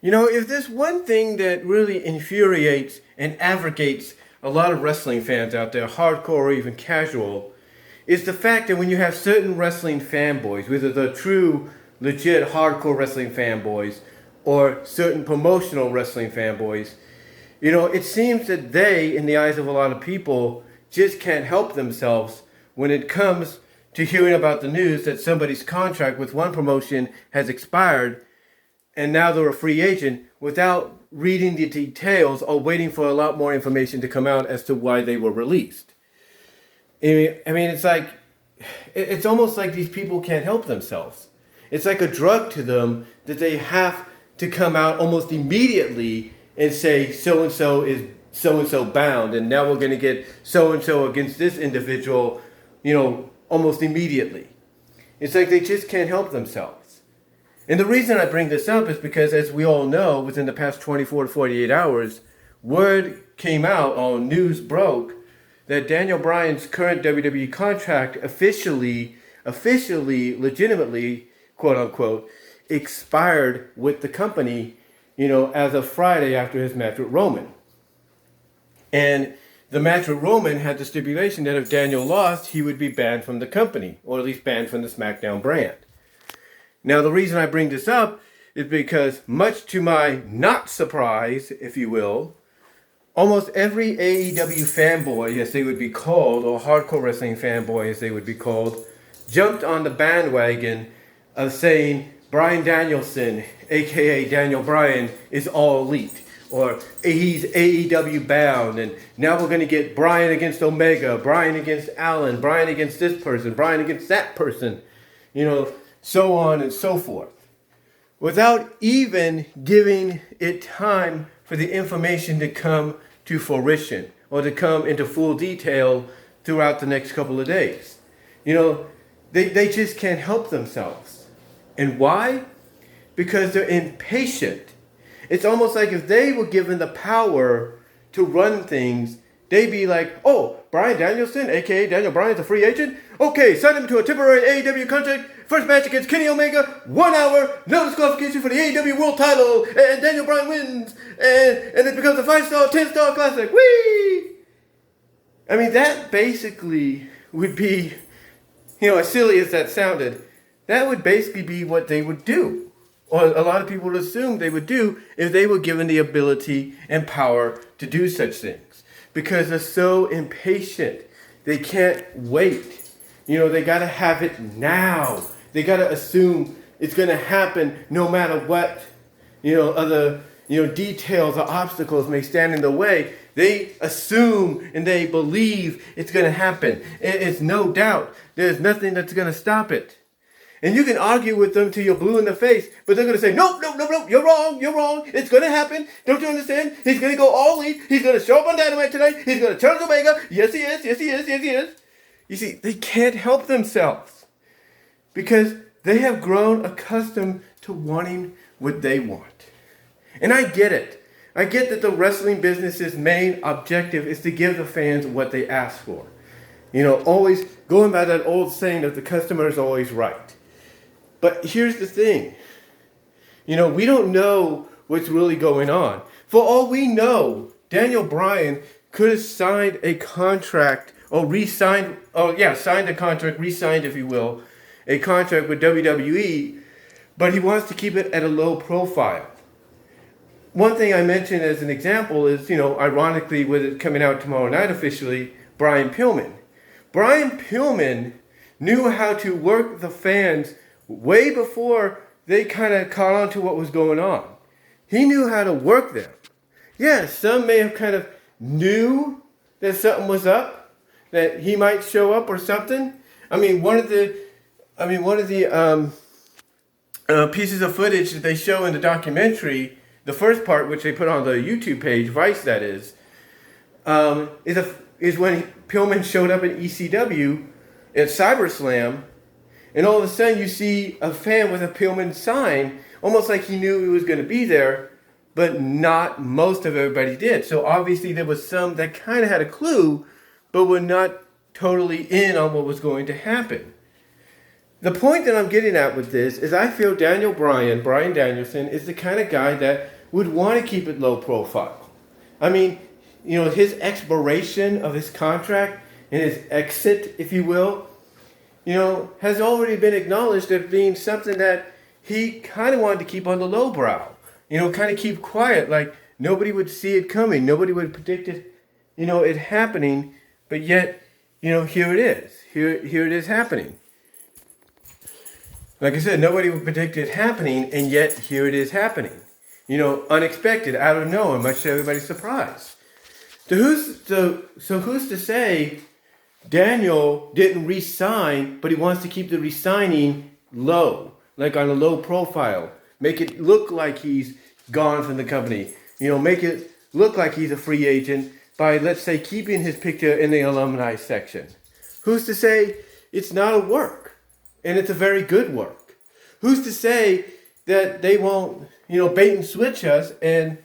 If there's one thing that really infuriates and advocates a lot of wrestling fans out there, hardcore or even casual, is the fact that when you have certain wrestling fanboys, whether they're true, legit, hardcore wrestling fanboys, or certain promotional wrestling fanboys, it seems that they, in the eyes of a lot of people, just can't help themselves when it comes to hearing about the news that somebody's contract with one promotion has expired and now they're a free agent without reading the details or waiting for a lot more information to come out as to why they were released. It's almost like these people can't help themselves. It's like a drug to them that they have to come out almost immediately and say so-and-so is so-and-so bound, and now we're going to get so-and-so against this individual, almost immediately. It's like they just can't help themselves. And the reason I bring this up is because, as we all know, within the past 24 to 48 hours, word came out, or news broke, that Daniel Bryan's current WWE contract officially, legitimately, quote unquote, expired with the company, as of Friday after his match with Roman. And the match with Roman had the stipulation that if Daniel lost, he would be banned from the company, or at least banned from the SmackDown brand. Now, the reason I bring this up is because, much to my not surprise, if you will, almost every AEW fanboy, as they would be called, or hardcore wrestling fanboy, as they would be called, jumped on the bandwagon of saying Bryan Danielson, aka Daniel Bryan, is all elite, or he's AEW bound, and now we're going to get Bryan against Omega, Bryan against Allen, Bryan against this person, Bryan against that person, so on and so forth, without even giving it time for the information to come to fruition or to come into full detail throughout the next couple of days. They just can't help themselves. And why? Because they're impatient. It's almost like if they were given the power to run things, they'd be like, oh, Bryan Danielson, aka Daniel Bryan's a free agent? Okay, sign him to a temporary AEW contract. First match against Kenny Omega, 1 hour, no disqualification for the AEW World title, and Daniel Bryan wins, and it becomes a 5-star, 10-star classic. Whee! That basically would be, as silly as that sounded, that would basically be what they would do. Or a lot of people would assume they would do if they were given the ability and power to do such things. Because they're so impatient. They can't wait. They got to have it now. They got to assume it's going to happen no matter what, other, details or obstacles may stand in the way. They assume and they believe it's going to happen. It's no doubt. There's nothing that's going to stop it. And you can argue with them till you're blue in the face, but they're going to say, nope, you're wrong, it's going to happen. Don't you understand? He's going to go all elite. He's going to show up on Dynamite tonight. He's going to challenge Omega. Yes, he is. You see, they can't help themselves because they have grown accustomed to wanting what they want. And I get it. I get that the wrestling business's main objective is to give the fans what they ask for. Always going by that old saying that the customer is always right. But here's the thing. We don't know what's really going on. For all we know, Daniel Bryan could have signed a contract or signed a contract, re-signed, if you will, a contract with WWE, but he wants to keep it at a low profile. One thing I mentioned as an example is, ironically, with it coming out tomorrow night officially, Brian Pillman. Brian Pillman knew how to work the fans way before they kind of caught on to what was going on. He knew how to work them. Yeah, some may have kind of knew that something was up, that he might show up or something. One of the pieces of footage that they show in the documentary, the first part, which they put on the YouTube page, Vice that is when Pillman showed up at ECW at CyberSlam. And all of a sudden you see a fan with a Pillman sign, almost like he knew he was going to be there, but not most of everybody did. So obviously there was some that kind of had a clue, but were not totally in on what was going to happen. The point that I'm getting at with this is I feel Daniel Bryan, Bryan Danielson, is the kind of guy that would want to keep it low profile. I mean, his expiration of his contract and his exit, if you will, has already been acknowledged as being something that he kind of wanted to keep on the low brow. Kind of keep quiet, like nobody would see it coming. Nobody would predict it, it happening. But yet, here it is. Here it is happening. Like I said, nobody would predict it happening, and yet here it is happening. Unexpected, out of nowhere, much to everybody's surprise. So who's to say Daniel didn't re-sign, but he wants to keep the re-signing low, like on a low profile. Make it look like he's gone from the company. Make it look like he's a free agent by, let's say, keeping his picture in the alumni section. Who's to say it's not a work, and it's a very good work? Who's to say that they won't, bait and switch us, and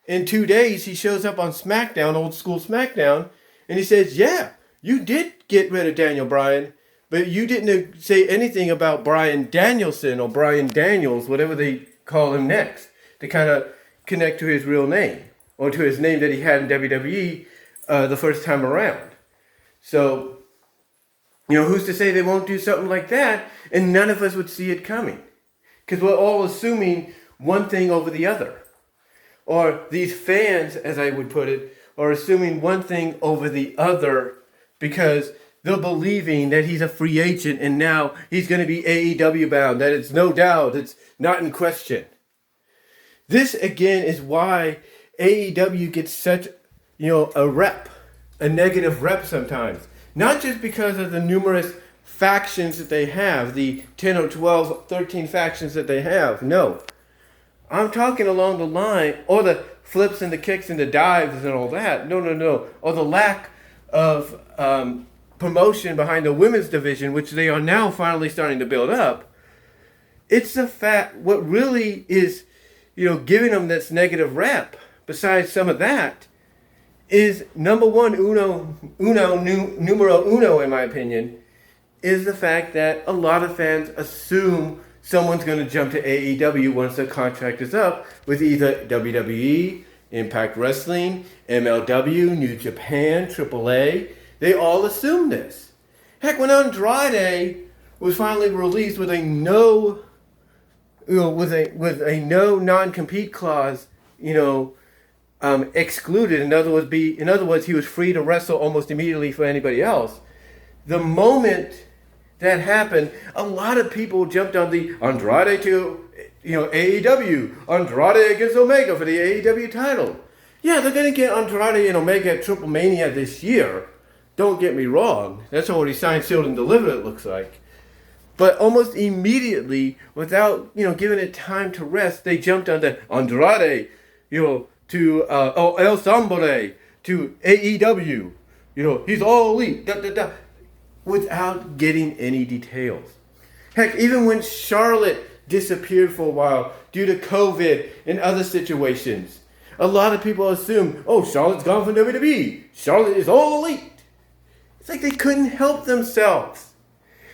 in 2 days he shows up on SmackDown, old school SmackDown, and he says, yeah, you did get rid of Daniel Bryan, but you didn't say anything about Bryan Danielson or Bryan Daniels, whatever they call him next, to kind of connect to his real name or to his name that he had in WWE the first time around. So, who's to say they won't do something like that and none of us would see it coming? Because we're all assuming one thing over the other. Or these fans, as I would put it, are assuming one thing over the other because they're believing that he's a free agent and now he's going to be AEW bound, that it's no doubt, it's not in question. This, again, is why AEW gets such, a negative rep sometimes. Not just because of the numerous factions that they have, the 10 or 12, 13 factions that they have. No. I'm talking along the line, or the flips and the kicks and the dives and all that. No. Or the lack of promotion behind the women's division, which they are now finally starting to build up. It's the fact, what really is, giving them this negative rep, besides some of that, is number one, numero uno, in my opinion, is the fact that a lot of fans assume someone's going to jump to AEW once their contract is up with either WWE, Impact Wrestling, MLW, New Japan, AAA. They all assume this. Heck, when Andrade was finally released with a no non-compete clause, excluded. In other words, he was free to wrestle almost immediately for anybody else. The moment that happened, a lot of people jumped on the Andrade to, AEW, Andrade against Omega for the AEW title. Yeah, they're going to get Andrade and Omega at Triple Mania this year. Don't get me wrong. That's already signed, sealed, and delivered, it looks like. But almost immediately, without, giving it time to rest, they jumped on the Andrade, to El Sambore, to AEW. He's all elite. Without getting any details. Heck, even when Charlotte disappeared for a while due to COVID and other situations, a lot of people assume, Charlotte's gone from WWE. Charlotte is all elite. It's like they couldn't help themselves.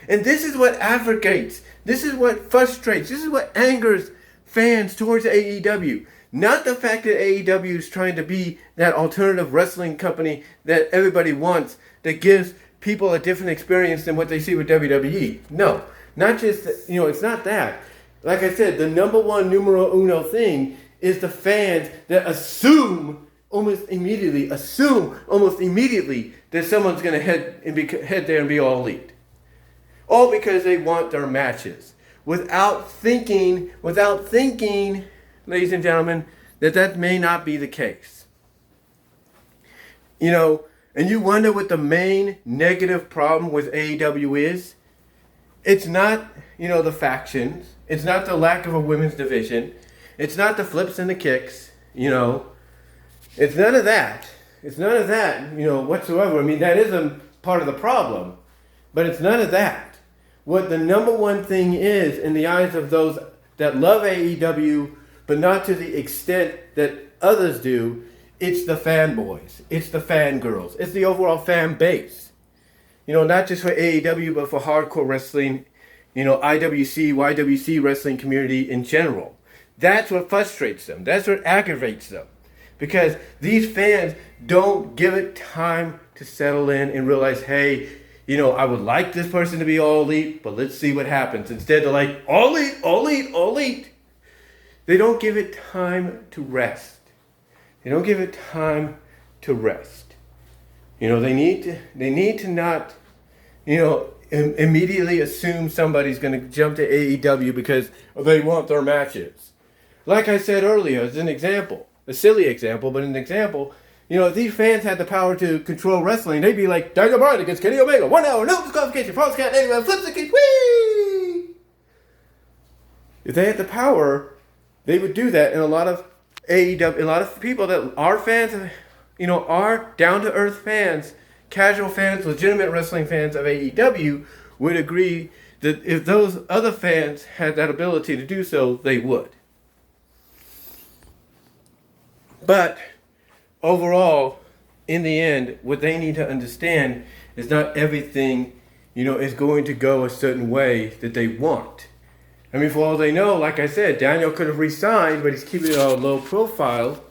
And this is what advocates. This is what frustrates. This is what angers fans towards AEW. Not the fact that AEW is trying to be that alternative wrestling company that everybody wants, that gives people a different experience than what they see with WWE. No, not just, it's not that. Like I said, the number one numero uno thing is the fans that assume almost immediately that someone's going to head there and be all elite. All because they want their matches. Without thinking, ladies and gentlemen, that may not be the case. And you wonder what the main negative problem with AEW is? It's not, the factions. It's not the lack of a women's division. It's not the flips and the kicks, It's none of that. Whatsoever. I mean, that is a part of the problem. But it's none of that. What the number one thing is in the eyes of those that love AEW, but not to the extent that others do, it's the fanboys, it's the fangirls, it's the overall fan base. Not just for AEW, but for hardcore wrestling, IWC, YWC wrestling community in general. That's what frustrates them. That's what aggravates them. Because these fans don't give it time to settle in and realize, hey, I would like this person to be all elite, but let's see what happens. Instead, they're like, all elite, all elite, all elite. They don't give it time to rest. They don't give it time to rest. They need to not, immediately assume somebody's going to jump to AEW because they want their matches. Like I said earlier, as an example, a silly example, but an example, if these fans had the power to control wrestling, they'd be like, Daniel Bryan against Kenny Omega, 1 hour, no disqualification, false count, anyway, flips the kick, whee! If they had the power, they would do that, and a lot of AEW, a lot of people that are fans of, are down-to-earth fans, casual fans, legitimate wrestling fans of AEW would agree that if those other fans had that ability to do so, they would. But overall, in the end, what they need to understand is not everything, is going to go a certain way that they want. I mean, for all they know, like I said, Daniel could have resigned, but he's keeping it on low profile,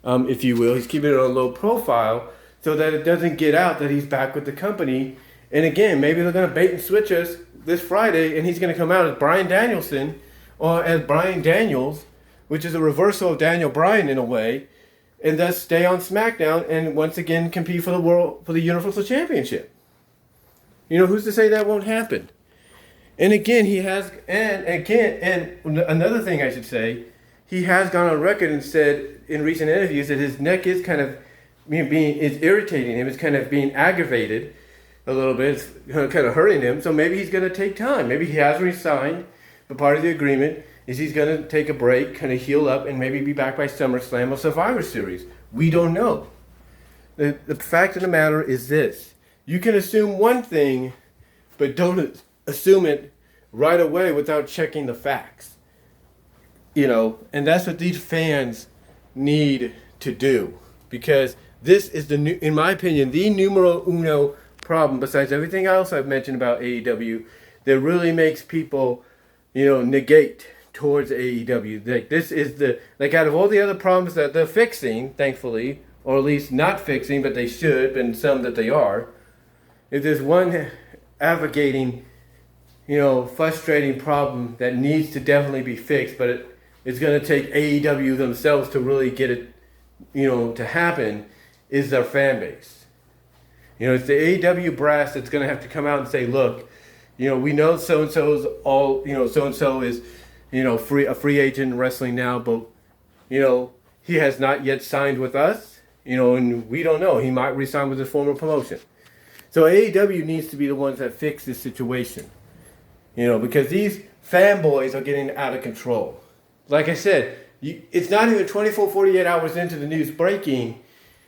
if you will. He's keeping it on low profile so that it doesn't get out that he's back with the company. And again, maybe they're going to bait and switch us this Friday, and he's going to come out as Bryan Danielson or as Bryan Daniels, which is a reversal of Daniel Bryan in a way, and thus stay on SmackDown and once again compete for the Universal Championship. Who's to say that won't happen? And again, and another thing I should say, he has gone on record and said in recent interviews that his neck is kind of is irritating him. It's kind of being aggravated a little bit. It's kind of hurting him. So maybe he's going to take time. Maybe he has resigned, but part of the agreement is he's going to take a break, kind of heal up, and maybe be back by SummerSlam or Survivor Series. We don't know. The fact of the matter is this. You can assume one thing, but don't assume it right away without checking the facts. And that's what these fans need to do. Because this is, in my opinion, the numero uno problem, besides everything else I've mentioned about AEW, that really makes people, negate towards AEW. Like, this is out of all the other problems that they're fixing, thankfully, or at least not fixing, but they should, and some that they are, if there's one advocating, frustrating problem that needs to definitely be fixed, but it's going to take AEW themselves to really get it, to happen, is their fan base. It's the AEW brass that's going to have to come out and say, look, we know so-and-so's all, so-and-so is, a free agent in wrestling now, but, he has not yet signed with us, and we don't know. He might resign with his former promotion. So AEW needs to be the ones that fix this situation, because these fanboys are getting out of control. Like I said, it's not even 24, 48 hours into the news breaking,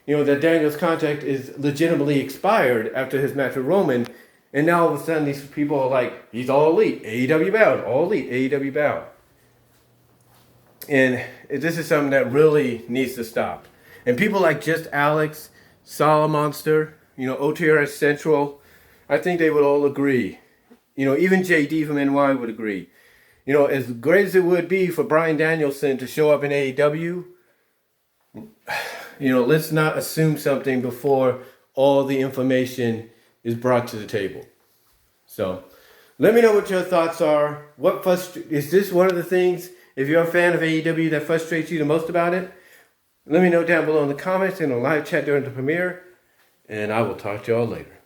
that Daniel's contract is legitimately expired after his match with Roman, and now all of a sudden these people are like, he's all elite, AEW bound, all elite, AEW bound. And this is something that really needs to stop. And people like Just Alex, Solomonster, OTRS Central, I think they would all agree. Even JD from NY would agree. As great as it would be for Bryan Danielson to show up in AEW, let's not assume something before all the information is brought to the table. So, let me know what your thoughts are. Is this one of the things, if you're a fan of AEW, that frustrates you the most about it? Let me know down below in the comments in a live chat during the premiere, and I will talk to y'all later.